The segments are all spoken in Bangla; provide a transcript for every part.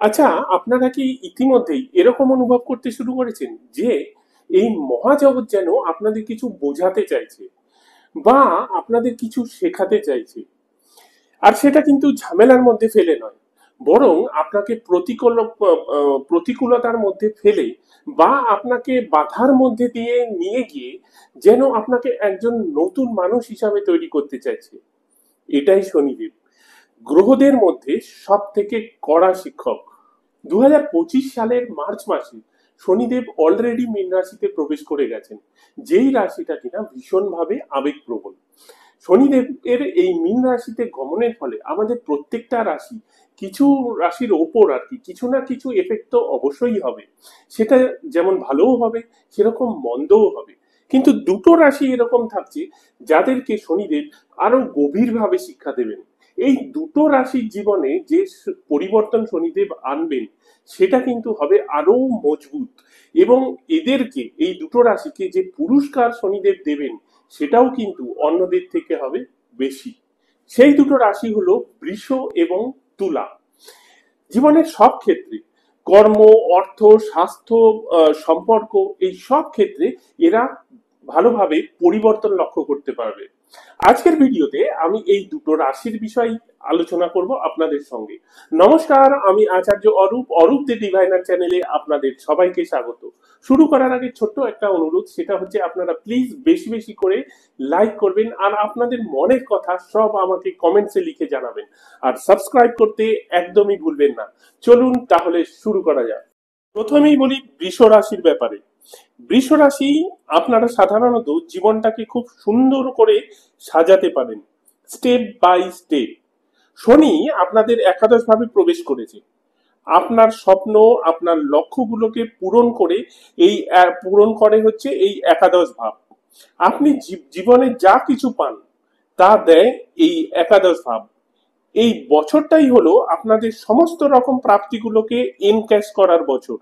আচ্ছা, আপনারা কি ইতিমধ্যেই এরকম অনুভব করতে শুরু করেছেন যে এই মহাজগৎ যেন আপনাদের কিছু বোঝাতে চাইছে বা আপনাদের কিছু শেখাতে চাইছে? আর সেটা কিন্তু ঝামেলার মধ্যে ফেলে নয়, বরং আপনাকে প্রতিকূলতার মধ্যে ফেলে বা আপনাকে বাধার মধ্যে দিয়ে নিয়ে গিয়ে যেন আপনাকে একজন নতুন মানুষ হিসাবে তৈরি করতে চাইছে। এটাই শনিদেব, গ্রহদের মধ্যে সব থেকে কড়া শিক্ষক। 2025 সালের মার্চ মাসে শনিদেব অলরেডি মীন রাশিতে প্রবেশ করে গেছেন, যেই রাশিটা কিনা ভীষণভাবে আবেগপ্রবণ। শনিদেবের এই মীন রাশিতে গমনের ফলে আমাদের প্রত্যেকটা রাশি, কিছু রাশির ওপর আর কি কিছু না কিছু এফেক্ট তো অবশ্যই হবে। সেটা যেমন ভালোও হবে, সেরকম মন্দও হবে। কিন্তু দুটো রাশি এরকম থাকছে যাদেরকে শনিদেব আরো গভীরভাবে শিক্ষা দেবেন। এই দুটো রাশির জীবনে যে পরিবর্তন শনিদেব আনবেন, সেটা কিন্তু হবে আরো মজবুত। এবং এদেরকে, এই দুটো রাশিকে যে পুরস্কার শনিদেব দেবেন, সেটাও কিন্তু অন্যদের থেকে হবে বেশি। সেই দুটো রাশি হলো বৃষ এবং তুলা। জীবনের সব ক্ষেত্রে, কর্ম, অর্থ, স্বাস্থ্য, সম্পর্ক, এই সব ক্ষেত্রে এরা ভালোভাবে পরিবর্তন লক্ষ্য করতে পারবে। আজকের ভিডিওতে আমি এই দুটো রাশির বিষয় আলোচনা করব আপনাদের সঙ্গে। নমস্কার, আমি আচার্য অরূপ দ্য ডিভাইনার চ্যানেলে আপনাদের সবাইকে স্বাগত। শুরু করার আগে ছোট্ট একটা অনুরোধ, সেটা হচ্ছে আপনারা প্লিজ বেশি বেশি করে লাইক করবেন আর আপনাদের মনের কথা সব আমাকে কমেন্টসে লিখে জানাবেন। আর সাবস্ক্রাইব করতে একদমই ভুলবেন না। চলুন তাহলে শুরু করা যাক। প্রথমেই বলি বৃষ রাশির ব্যাপারে। বৃষ রাশি, আপনারা সাধারণত জীবনটাকে খুব সুন্দর করে সাজাতে পারেন স্টেপ বাই স্টেপ। শনি আপনাদের একাদশ ভাবে প্রবেশ করেছে, আপনার স্বপ্ন, আপনার লক্ষ্যগুলোকে পূরণ করে হচ্ছে এই একাদশ ভাব। আপনি জীবনে যা কিছু পান তা দেয় এই একাদশ ভাব। এই বছরটাই হলো আপনাদের সমস্ত রকম প্রাপ্তিগুলোকে এনক্যাশ করার বছর।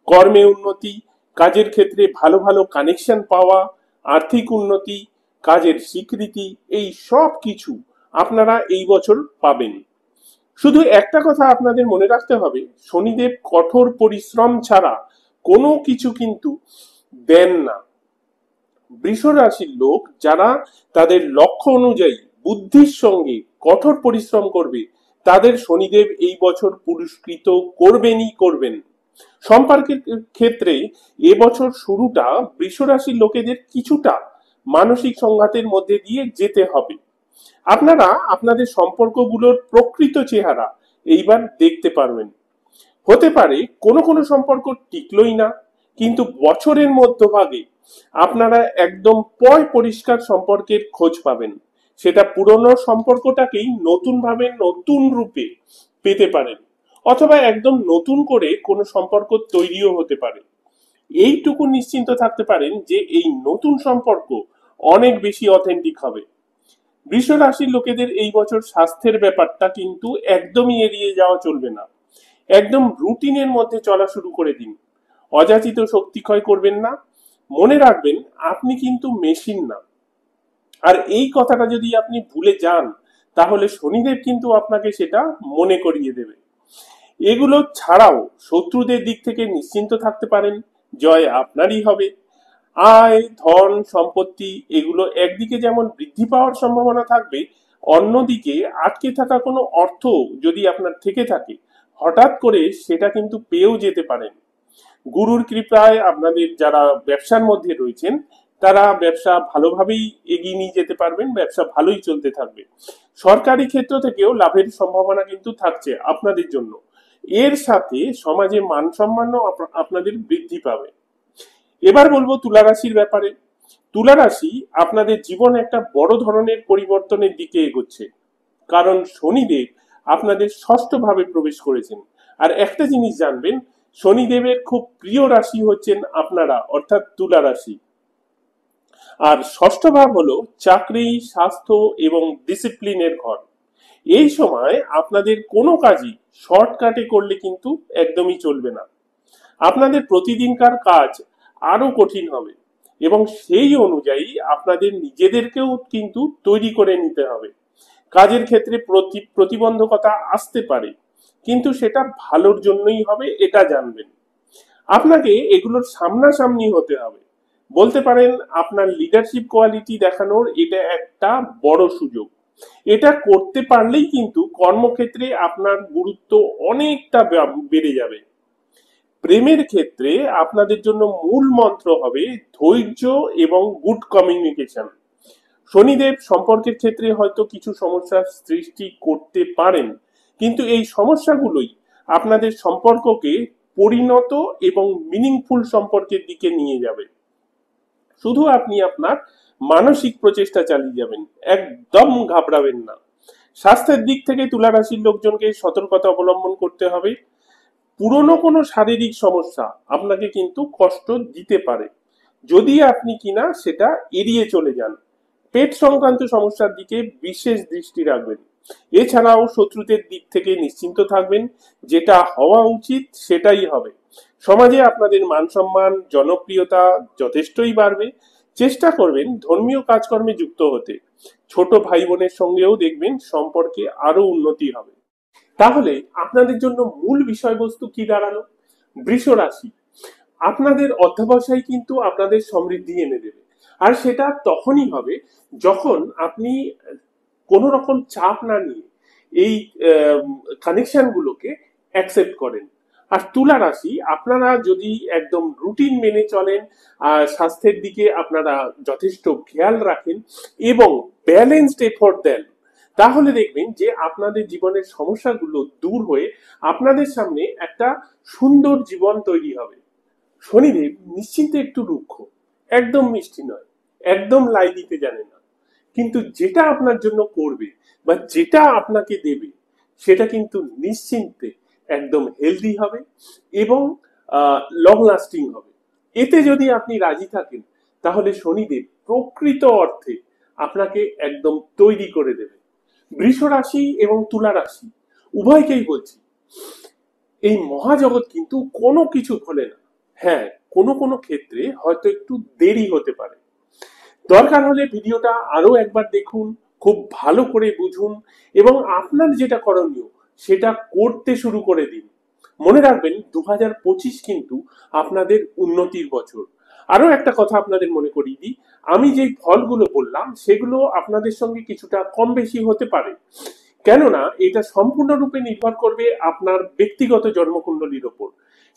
কর্মে উন্নতি, কাজের ক্ষেত্রে ভালো ভালো কানেকশন পাওয়া, আর্থিক উন্নতি, কাজের স্বীকৃতি, এই সব কিছু আপনারা এই বছর পাবেন। শুধু একটা কথা আপনাদের মনে রাখতে হবে, শনিদেব কঠোর পরিশ্রম ছাড়া কোনো কিছু কিন্তু দেন না। বৃষ রাশির লোক যারা তাদের লক্ষ্য অনুযায়ী বুদ্ধির সঙ্গে কঠোর পরিশ্রম করবে, তাদের শনিদেব এই বছর পুরস্কৃত করবেনই করবেন। সম্পর্কের ক্ষেত্রে এবছর শুরুটা বৃষ রাশির লোকেদের কিছুটা মানসিক সংঘাতের মধ্যে দিয়ে যেতে হবে। আপনারা আপনাদের সম্পর্কগুলোর প্রকৃত চেহারা এইবার দেখতে পারবেন। হতে পারে কোনো কোনো সম্পর্ক টিকলই না, কিন্তু বছরের মধ্যভাগে আপনারা একদম পরিষ্কার সম্পর্কের খোঁজ পাবেন। সেটা পুরনো সম্পর্কটাকেই নতুন ভাবে, নতুন রূপে পেতে পারেন, অথবা একদম নতুন করে কোনো সম্পর্ক তৈরিও হতে পারে। এইটুকু নিশ্চিন্ত থাকতে পারেন যে এই নতুন সম্পর্ক অনেক বেশি অথেন্টিক হবে। বৃষ রাশির লোকেদের এই বছর স্বাস্থ্যের ব্যাপারটা কিন্তু একদমই এড়িয়ে যাওয়া চলবে না। একদম রুটিনের মধ্যে চলা শুরু করে দিন। অযাচিত শক্তি ক্ষয় করবেন না। মনে রাখবেন, আপনি কিন্তু মেশিন না। আর এই কথাটা যদি আপনি ভুলে যান, তাহলে শনিদেব কিন্তু আপনাকে সেটা মনে করিয়ে দেবে। এগুলো ছাড়াও শত্রুদের দিক থেকে নিশ্চিন্ত থাকতে পারেন, জয় আপনারই হবে। আয়, ধন, সম্পত্তি এগুলো একদিকে যেমন বৃদ্ধি পাওয়ার সম্ভাবনা থাকবে, অন্যদিকে আটকে থাকা কোনো অর্থ যদি আপনার থেকে থাকে, হঠাৎ করে সেটা কিন্তু পেয়েও যেতে পারেন। গুরুর কৃপায় আপনাদের যারা ব্যবসার মধ্যে রয়েছেন, তারা ব্যবসা ভালোভাবেই এগিয়ে নিয়ে যেতে পারবেন, ব্যবসা ভালোই চলতে থাকবে। সরকারি ক্ষেত্র থেকেও লাভের সম্ভাবনা কিন্তু থাকছে আপনাদের জন্য। এর সাথে সমাজে মান সম্মানও আপনাদের বৃদ্ধি পাবে। এবার বলবো তুলা রাশির ব্যাপারে। তুলা রাশি, আপনাদের জীবন একটা বড় ধরনের পরিবর্তনের দিকে এগোচ্ছে, কারণ শনিদেব আপনাদের ষষ্ঠ ভাবে প্রবেশ করেছেন। আর একটা জিনিস জানবেন, শনিদেবের খুব প্রিয় রাশি হচ্ছেন আপনারা, অর্থাৎ তুলা রাশি। আর ষষ্ঠ ভাব হলো চাকরি, স্বাস্থ্য এবং ডিসিপ্লিনের ঘর। এই সময় আপনাদের কোনো কাজই শর্টকাটে করলে কিন্তু একদমই চলবে না। আপনাদের প্রতিদিনকার কাজ আরো কঠিন হবে এবং সেই অনুযায়ী আপনাদের নিজেদেরকেও কিন্তু তৈরি করে নিতে হবে। কাজের ক্ষেত্রে প্রতিবন্ধকতা আসতে পারে, কিন্তু সেটা ভালোর জন্যই হবে, এটা জানবেন। আপনাকে এগুলোর সামনাসামনি হতে হবে। বলতে পারেন আপনার লিডারশিপ কোয়ালিটি দেখানোর এটা একটা বড় সুযোগ। এটা করতে পারলেই কিন্তু কর্মক্ষেত্রে আপনার গুরুত্ব অনেকটা বেড়ে যাবে। প্রেমের ক্ষেত্রে আপনাদের জন্য মূল মন্ত্র হবে ধৈর্য এবং গুড কমিউনিকেশন। শনিদেব সম্পর্কের ক্ষেত্রে হয়তো কিছু সমস্যার সৃষ্টি করতে পারেন, কিন্তু এই সমস্যাগুলোই আপনাদের সম্পর্ককে পরিণত এবং মিনিংফুল সম্পর্কের দিকে নিয়ে যাবে। শুধু আপনি আপনার মানসিক প্রচেষ্টা চালিয়ে যাবেন, একদম ঘাবড়াবেন না। স্বাস্থ্যের দিক থেকে তুলা রাশির লোকজনকে সতর্কতা অবলম্বন করতে হবে। পুরনো কোনো শারীরিক সমস্যা আপনাকে কিন্তু কষ্ট দিতে পারে, যদি আপনি কিনা সেটা এড়িয়ে চলে যান। পেট সংক্রান্ত সমস্যার দিকে বিশেষ দৃষ্টি রাখবেন। এছাড়াও শত্রুদের দিক থেকে নিশ্চিন্ত থাকবেন, যেটা হওয়া উচিত সেটাই হবে। সমাজে আপনাদের মান সম্মান জনপ্রিয়তা যথেষ্টই বাড়বে। চেষ্টা করবেন ধর্মীয় কাজকর্মে যুক্ত হতে। ছোট ভাই বোনের সঙ্গেও দেখবেন সম্পর্কে আরো উন্নতি হবে। তাহলে আপনাদের জন্য মূল বিষয়বস্তু কি দাঁড়ালো? বৃষ রাশি, আপনাদের অধ্যবসায় কিন্তু আপনাদের সমৃদ্ধি এনে দেবে। আর সেটা তখনই হবে যখন আপনি কোনো রকম চাপ না নিয়ে এই কানেকশন গুলোকে অ্যাকসেপ্ট করেন। আর তুলা রাশি, আপনারা যদি একদম রুটিন মেনে চলেন, স্বাস্থ্যের দিকে আপনারা যথেষ্ট খেয়াল রাখেন এবং ব্যালেন্সড এফোর্ট দেন, তাহলে দেখবেন যে আপনাদের জীবনের সমস্যাগুলো দূর হয়ে আপনাদের সামনে একটা সুন্দর জীবন তৈরি হবে। শনিদেব নিশ্চিন্তে একটু রুক্ষ, একদম মিষ্টি নয়, একদম লাই দিতে জানে না, কিন্তু যেটা আপনার জন্য করবে বা যেটা আপনাকে দেবে সেটা কিন্তু নিশ্চিন্তে একদম হেলদি হবে এবং লং লাস্টিং হবে। এতে যদি আপনি রাজি থাকেন, তাহলে শনিদেব প্রকৃত অর্থে আপনাকে একদম তৈরি করে দেবে। বৃষ রাশি এবং তুলা রাশি উভয়কেই বলছি, এই মহাজগৎ কিন্তু কোনো কিছু খোলে না। হ্যাঁ, কোনো কোনো ক্ষেত্রে হয়তো একটু দেরি হতে পারে। দরকার হলে ভিডিওটা আরো একবার দেখুন, খুব ভালো করে বুঝুন এবং আপনার যেটা করণীয় সেটা করতে শুরু করে দিন। মনে রাখবেন 2025 কিন্তু আপনাদের উন্নতির বছর। আরো একটা কথা আপনাদের মনে করিয়ে দিই, আমি যেই ফলগুলো বললাম সেগুলো আপনাদের সঙ্গে কিছুটা কম বেশি হতে পারে, কেননা এটা সম্পূর্ণরূপে নির্ভর করবে আপনার ব্যক্তিগত জন্মকুণ্ডলীর ওপর।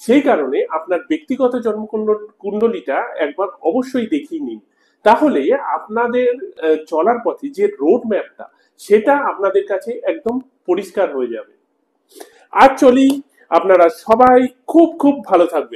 সেই কারণে আপনার ব্যক্তিগত জন্মকুণ্ডলীটা একবার অবশ্যই দেখিয়ে নিন, তাহলে আপনাদের চলার পথে যে রোড ম্যাপটা সেটা আপনাদের কাছে একদম পরিষ্কার হয়ে যাবে। আর চলি, আপনারা সবাই খুব খুব ভালো থাকবেন।